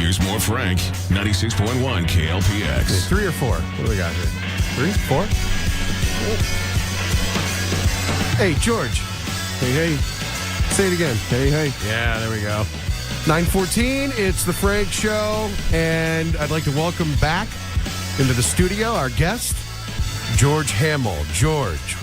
Here's more Frank, 96.1 KLPX. 3 or 4? What do we got here? 3? 4? Hey, George. Hey, hey. Say it again. Hey, hey. Yeah, there we go. 9:14, it's the Frank Show, and I'd like to welcome back into the studio our guest, George Hamill. George.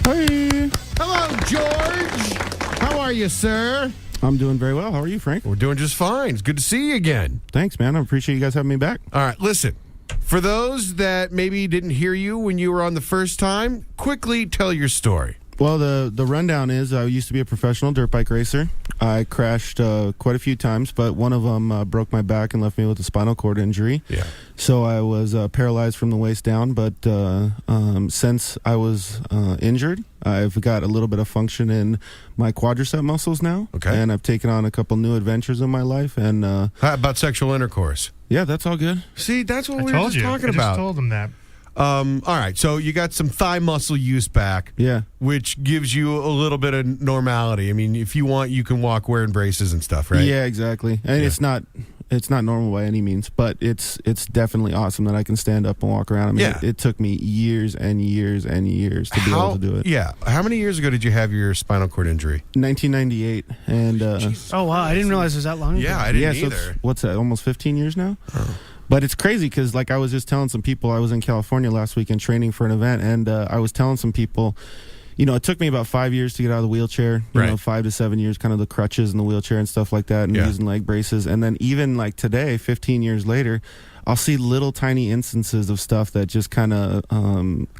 Hey. Hello, George. How are you, sir? I'm doing very well. How are you, Frank? We're doing just fine. It's good to see you again. Thanks, man. I appreciate you guys having me back. All right, listen. For those that maybe didn't hear you when you were on the first time, quickly tell your story. Well, the rundown is I used to be a professional dirt bike racer. I crashed quite a few times, but one of them broke my back and left me with a spinal cord injury. Yeah. So I was paralyzed from the waist down, but since I was injured, I've got a little bit of function in my quadricep muscles now. Okay. And I've taken on a couple new adventures in my life. And How about sexual intercourse? yeah, that's all good. See, that's what we were told just you. talking I about. just told him that. All right, so you got some thigh muscle use back, Yeah. which gives you a little bit of normality. I mean, if you want, you can walk wearing braces and stuff, right? Yeah, exactly. And Yeah. it's not normal by any means, but it's definitely awesome that I can stand up and walk around. I mean, Yeah. it took me years and years and years to be able to do it. Yeah. How many years ago did you have your spinal cord injury? 1998, and Oh, wow. I didn't realize it was that long ago. Yeah, I didn't yeah, so either. what's that? Almost 15 years now. But it's crazy because, like, I was just telling some people, I was in California last weekend training for an event, and I was telling some people, you know, it took me about 5 years to get out of the wheelchair. You Right. know, 5 to 7 years, kind of the crutches and the wheelchair and stuff like that, and Yeah. using leg braces. And then even like today, 15 years later, I'll see little tiny instances of stuff that just kind of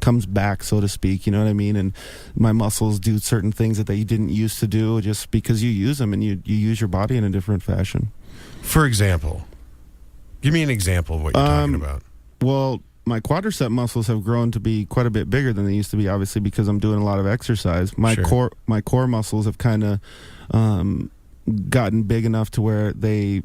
comes back, so to speak. You know what I mean? And my muscles do certain things that they didn't used to do just because you use them and you use your body in a different fashion. For example, give me an example of what you're talking about. Well, my quadricep muscles have grown to be quite a bit bigger than they used to be, obviously, because I'm doing a lot of exercise. My Sure. core muscles have kind of gotten big enough to where they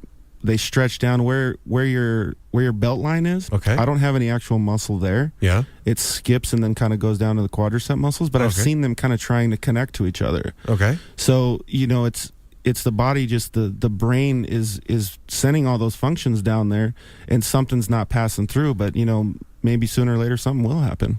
stretch down where your belt line is. Okay. I don't have any actual muscle there. Yeah. It skips and then kind of goes down to the quadricep muscles, but I've Okay. seen them kind of trying to connect to each other. Okay. So, you know, it's the body, just the brain is sending all those functions down there, and something's not passing through. But, you know, maybe sooner or later something will happen.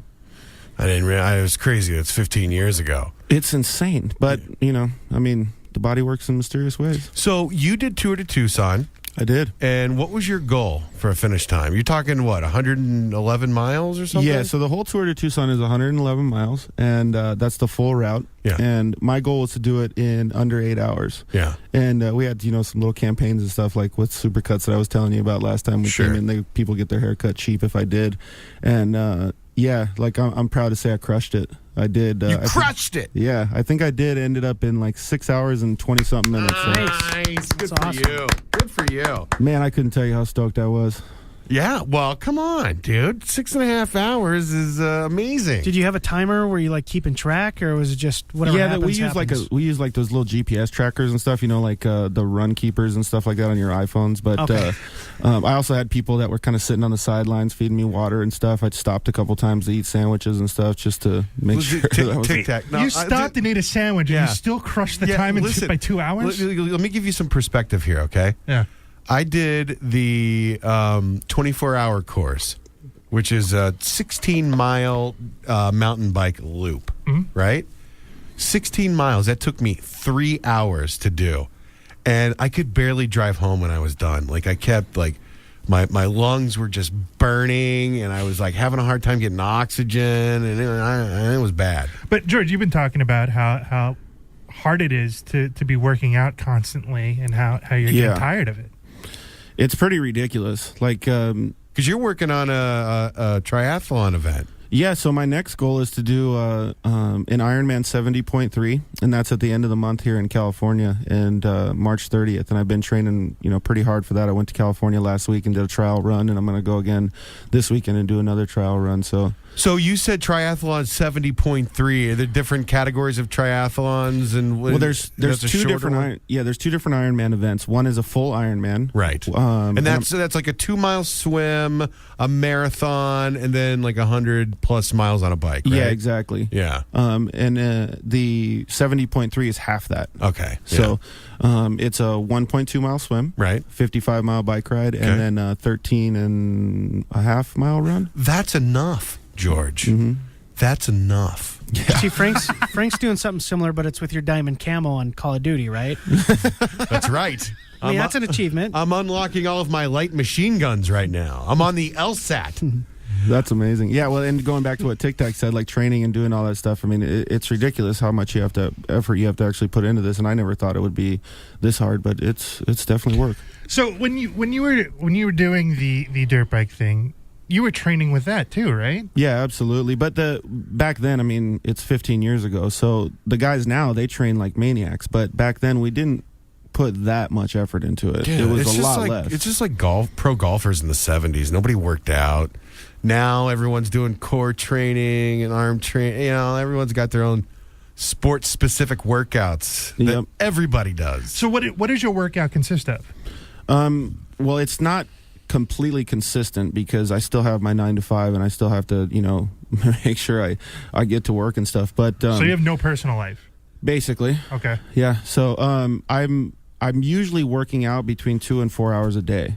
I didn't realize. It was crazy. It's 15 years ago. It's insane. But, you know, I mean, the body works in mysterious ways. So you did Tour de Tucson, I did. and what was your goal for a finish time? You're talking, what, 111 miles or something? Yeah, so the whole Tour de Tucson is 111 miles, and that's the full route. Yeah. And my goal was to do it in under 8 hours. Yeah. And we had, you know, some little campaigns and stuff like with Supercuts that I was telling you about last time we Sure. came in. People get their hair cut cheap if I did. And, yeah, like I'm proud to say I crushed it. I did. You crushed it. Yeah, I think I did. Ended up in like 6 hours and 20-something minutes. So, Nice. Good That's for awesome. you. Good for you. man, I couldn't tell you how stoked I was. Yeah. Well, come on, dude. 6.5 hours is amazing. Did you have a timer where you like keeping track, or was it just whatever Yeah, happens, we use happens? we use like those little GPS trackers and stuff, you know, like the run keepers and stuff like that on your iPhones. But Okay. I also had people that were kind of sitting on the sidelines feeding me water and stuff. I'd stopped a couple times to eat sandwiches and stuff just to make sure that I was. Tic Tac. No, You stopped and ate a sandwich, Yeah. and you still crushed the Yeah, time listen, by 2 hours? Let me give you some perspective here, okay? Yeah. I did the 24-hour course, which is a 16-mile mountain bike loop, right? 16 miles. That took me 3 hours to do. And I could barely drive home when I was done. Like, I kept, like, my lungs were just burning, and I was, like, having a hard time getting oxygen, and it was bad. But, George, you've been talking about how hard it is to be working out constantly and how you're Yeah. getting tired of it. It's pretty ridiculous. Like, Because you're working on a triathlon event. yeah, so my next goal is to do an Ironman 70.3, and that's at the end of the month here in California, and March 30th. And I've been training, you know, pretty hard for that. I went to California last week and did a trial run, and I'm going to go again this weekend and do another trial run. So So you said triathlon 70.3. Are there different categories of triathlons? And Well, there's that's a two shorter different one? there's two different Ironman events. One is a full Ironman, Right. and And that's like a 2-mile swim, a marathon, and then like 100 plus miles on a bike, right? Yeah, exactly. Yeah. And the 70.3 is half that. Okay. So it's a 1.2 mile swim, Right. 55 mile bike ride, Okay. and then a 13 and a half mile run. That's enough, George. That's enough. See, Frank's doing something similar, but it's with your diamond camo on Call of Duty, right? That's right. I mean, that's an achievement. I'm unlocking all of my light machine guns right now. I'm on the LSAT. That's amazing. Yeah, well, and going back to what Tic Tac said, like training and doing all that stuff. I mean, it's ridiculous how much effort you have to actually put into this. And I never thought it would be this hard, but it's definitely work. So when you were doing the dirt bike thing, you were training with that too, right? Yeah, absolutely. But back then, I mean, it's 15 years ago. So the guys now, they train like maniacs. But back then, we didn't put that much effort into it. Yeah, it was it's a just lot like, less. It's just like pro golfers in the 70s. Nobody worked out. Now everyone's doing core training and arm training. You know, everyone's got their own sports-specific workouts that Yep. everybody does. So what does your workout consist of? Well, it's not completely consistent because I still have my 9 to 5 and I still have to, make sure I get to work and stuff. But So you have no personal life. basically, Okay. yeah. So I'm usually working out between 2 and 4 hours a day.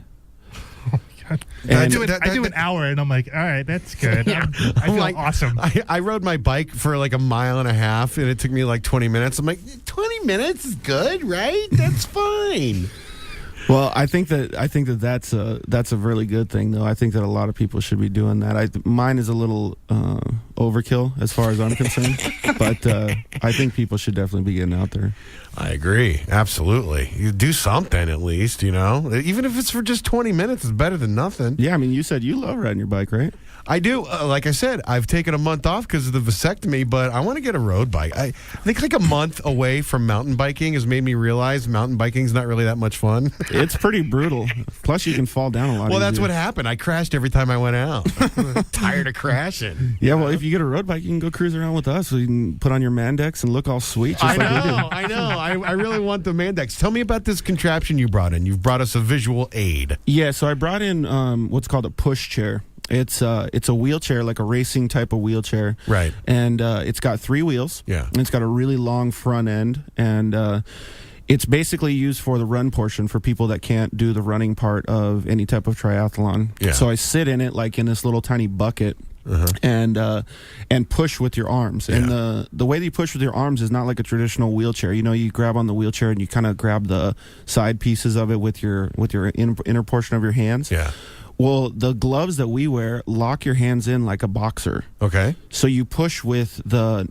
I And- do an hour, and I'm like, all right, that's good. I feel like, awesome. I rode my bike for like 1.5 miles, and it took me like 20 minutes. I'm like, 20 minutes is good, right? That's fine. Well, I think that's a really good thing, though. I think that a lot of people should be doing that. Mine is a little overkill as far as I'm concerned, but I think people should definitely be getting out there. I agree. Absolutely. You do something at least, Even if it's for just 20 minutes, it's better than nothing. Yeah, I mean, you said you love riding your bike, right? I do. Like I said, I've taken a month off because of the vasectomy, but I want to get a road bike. I think like a month away from mountain biking has made me realize mountain biking is not really that much fun. It's pretty brutal. Plus, you can fall down a lot. Well, that's easier. what happened. I crashed every time I went out. Tired of crashing. Yeah, well, if you get a road bike, you can go cruise around with us. So you can put on your Mandex and look all sweet. Just I like we do. know. I know. I really want the Mandex. Tell me about this contraption you brought in. You've brought us a visual aid. Yeah, so I brought in what's called a push chair. It's a wheelchair, like a racing type of wheelchair. Right. And it's got 3 wheels. Yeah. And it's got a really long front end. And it's basically used for the run portion for people that can't do the running part of any type of triathlon. Yeah. So I sit in it like in this little tiny bucket. And push with your arms. Yeah. And the way that you push with your arms is not like a traditional wheelchair. You grab on the wheelchair and you kind of grab the side pieces of it with your inner portion of your hands. Yeah. Well, the gloves that we wear lock your hands in like a boxer. Okay. So you push with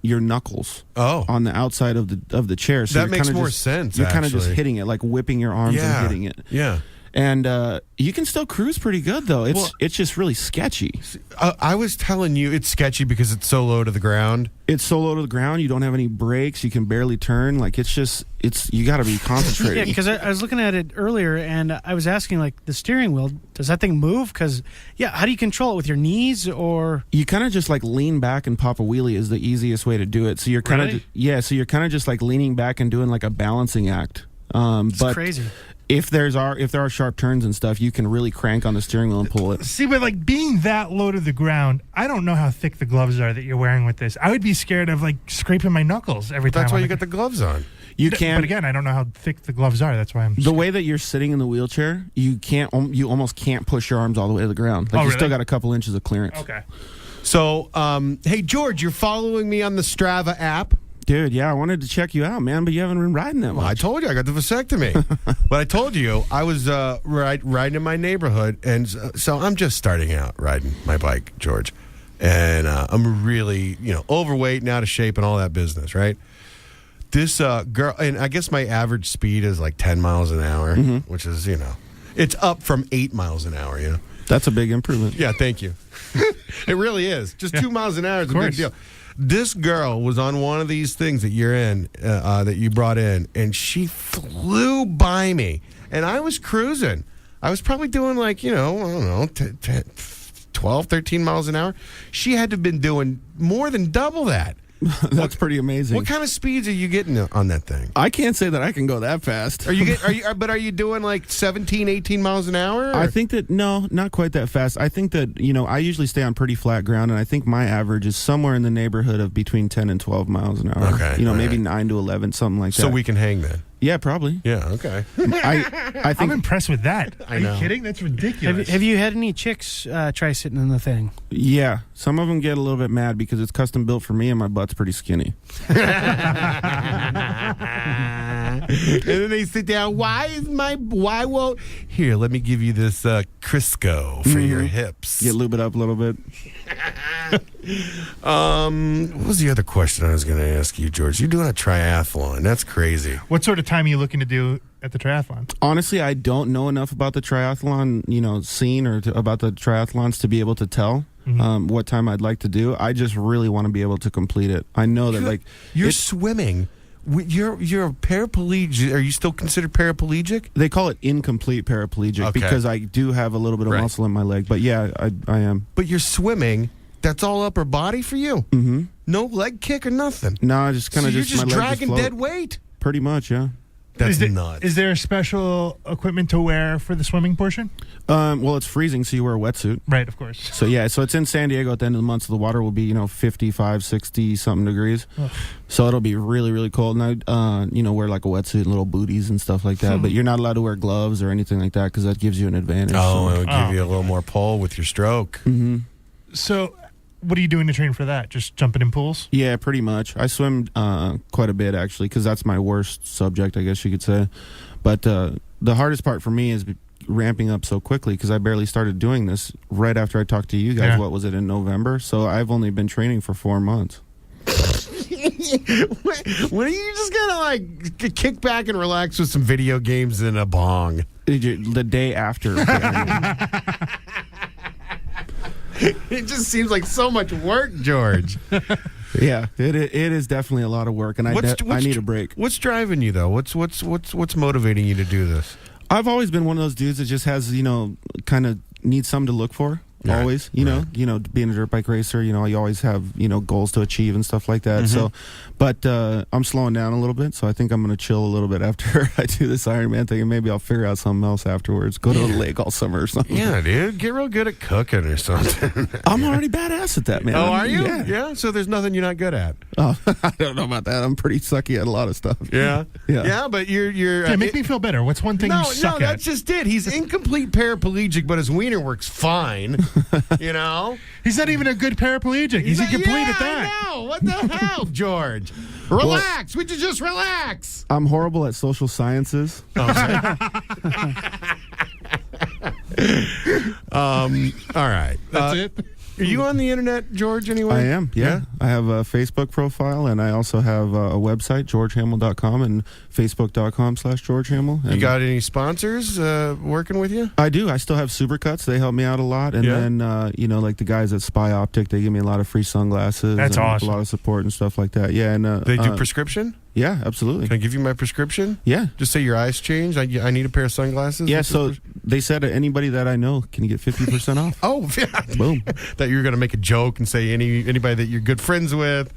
your knuckles Oh. on the outside of the chair. So That you're makes kinda more just- sense, You're kind of just actually. hitting it, like whipping your arms and hitting it. Yeah. And you can still cruise pretty good, though. It's just really sketchy. I was telling you it's sketchy because it's so low to the ground. It's so low to the ground. You don't have any brakes. You can barely turn. Like you got to be Yeah, concentrated. because I was looking at it earlier, and I was asking, like, the steering wheel, does that thing move? Because, how do you control it, with your knees or? You kind of just like lean back and pop a wheelie is the easiest way to do it. So you're kind of Really? So you're kind of just like leaning back and doing like a balancing act. It's But crazy. if there are sharp turns and stuff, you can really crank on the steering wheel and pull it. See, but like being that low to the ground, I don't know how thick the gloves are that you're wearing with this. I would be scared of like scraping my knuckles every time. That's why I'm you like- got the gloves on. You But can. again, I don't know how thick the gloves are. That's why I'm. The way that you're sitting in the wheelchair, you almost can't push your arms all the way to the ground. Like Oh, you still really? got a couple inches of clearance. Okay. So, hey, George, you're following me on the Strava app. Dude, yeah, I wanted to check you out, man, but you haven't been riding that Well, I much. told you I got the vasectomy. But I told you I was riding in my neighborhood, and so I'm just starting out riding my bike, George. And I'm really, overweight and out of shape and all that business, right? This girl, and I guess my average speed is like 10 miles an hour, which is, it's up from 8 miles an hour, That's a big improvement. Yeah, thank you. It really is. Just 2 miles an hour is a big course. deal. This girl was on one of these things that you're in, that you brought in, and she flew by me. And I was cruising. I was probably doing like, I don't know, 12, 13 miles an hour. She had to have been doing more than double that. That's pretty amazing. What kind of speeds are you getting on that thing? I can't say that I can go that fast. Are you doing like 17, 18 miles an hour? Or? I think that, no, not quite that fast. I think that, I usually stay on pretty flat ground, and I think my average is somewhere in the neighborhood of between 10 and 12 miles an hour. Okay. Maybe right. 9 to 11, something like that. So we can hang then. Yeah, probably. Yeah, okay. I think I'm impressed with that. Are know. you kidding? That's ridiculous. Have you had any chicks try sitting in the thing? Yeah, some of them get a little bit mad because it's custom built for me and my butt's pretty skinny. And then they sit down. Why won't? Here, let me give you this Crisco for your hips. Get lube it up a little bit. What was the other question I was going to ask you, George? You're doing a triathlon. That's crazy. What sort of time are you looking to do at the triathlon? Honestly, I don't know enough about the triathlon, scene or about the triathlons to be able to tell what time I'd like to do. I just really want to be able to complete it. I know that, you're swimming. You're a paraplegic. Are you still considered paraplegic? They call it incomplete paraplegic because I do have a little bit of muscle in my leg. But yeah, I am. But you're swimming. That's all upper body for you. Mm-hmm. No leg kick or nothing. No, I just kind of you're just my legs dragging float. dead weight. Pretty much, yeah. That's nuts. Is there special equipment to wear for the swimming portion? Well, it's freezing, so you wear a wetsuit. Right, of course. So yeah, so it's in San Diego at the end of the month, so the water will be 55, 60 something degrees. Ugh. So it'll be really, really cold. And I wear like a wetsuit, and little booties and stuff like that. But you're not allowed to wear gloves or anything like that because that gives you an advantage. Oh, it'll give you a little more pull with your stroke. Mm-hmm. So, what are you doing to train for that? Just jumping in pools? Yeah, pretty much. I swim quite a bit actually because that's my worst subject, I guess you could say. But the hardest part for me is ramping up so quickly because I barely started doing this right after I talked to you guys. Yeah. What was it, in November? So I've only been training for 4 months. When are you just gonna kick back and relax with some video games and a bong? The day after. It just seems like so much work, George. Yeah, it is definitely a lot of work, and I need a break. What's driving you though? What's motivating you to do this? I've always been one of those dudes that just has kind of needs something to look for. Right, always, being a dirt bike racer, you always have goals to achieve and stuff like that. So, but I'm slowing down a little bit, so I think I'm going to chill a little bit after I do this Ironman thing, and maybe I'll figure out something else afterwards. Go to the lake all summer or something. Yeah, dude, get real good at cooking or something. I'm already badass at that, man. Oh, are you? Yeah. So there's nothing you're not good at. Oh, I don't know about that. I'm pretty sucky at a lot of stuff. Yeah, Yeah. But you're. Yeah, make me feel better. What's one thing you suck at? That's just it. He's incomplete paraplegic, but his wiener works fine. He's not even a good paraplegic. He's incomplete at that. I know. What the hell, George? Relax. Would you just relax? I'm horrible at social sciences. All right. That's it. Are you on the internet, George, anyway? I am, yeah. I have a Facebook profile, and I also have a website, georgehamel.com, and facebook.com/georgehamel. You got any sponsors working with you? I do. I still have Supercuts. They help me out a lot. And then, like the guys at Spy Optic, they give me a lot of free sunglasses. That's and awesome. A lot of support and stuff like that. Yeah. And They do prescription? Yeah, absolutely. Can I give you my prescription? Yeah. Just say your eyes changed. I need a pair of sunglasses. Yeah, so they said anybody that I know can get 50% off. Oh, yeah. Boom. That you were going to make a joke and say anybody that you're good friends with.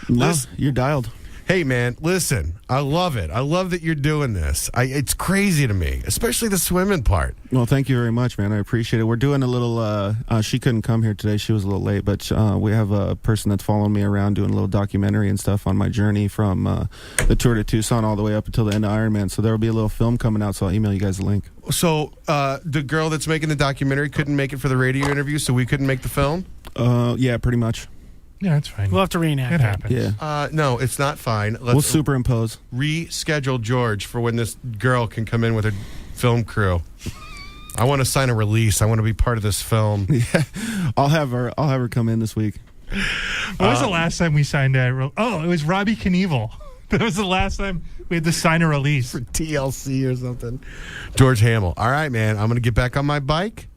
No, Listen. you're dialed. Hey, man, listen, I love it. I love that you're doing this. It's crazy to me, especially the swimming part. Well, thank you very much, man. I appreciate it. We're doing a little, she couldn't come here today. She was a little late, but we have a person that's following me around doing a little documentary and stuff on my journey from the Tour de Tucson all the way up until the end of Ironman. So there will be a little film coming out, so I'll email you guys the link. So the girl that's making the documentary couldn't make it for the radio interview, so we couldn't make the film? Yeah, pretty much. Yeah, that's fine. We'll have to reenact It it. happens. Yeah. No, it's not fine. We'll superimpose. Reschedule George for when this girl can come in with her film crew. I want to sign a release. I want to be part of this film. Yeah, I'll have her come in this week. What was the last time we signed a... it was Robbie Knievel. That was the last time we had to sign a release. For TLC or something. George Hamel. All right, man. I'm going to get back on my bike.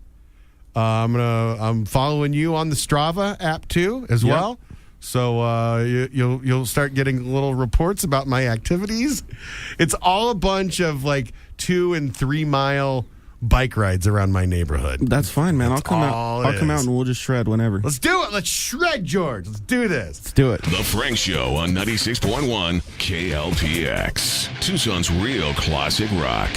I'm following you on the Strava app too, as well. So you'll start getting little reports about my activities. It's all a bunch of like 2 and 3 mile bike rides around my neighborhood. That's fine, man. That's I'll come all out. it I'll come out is. and we'll just shred whenever. Let's do it. Let's shred, George. Let's do this. Let's do it. The Frank Show on 96.1 KLPX. Tucson's real classic rock.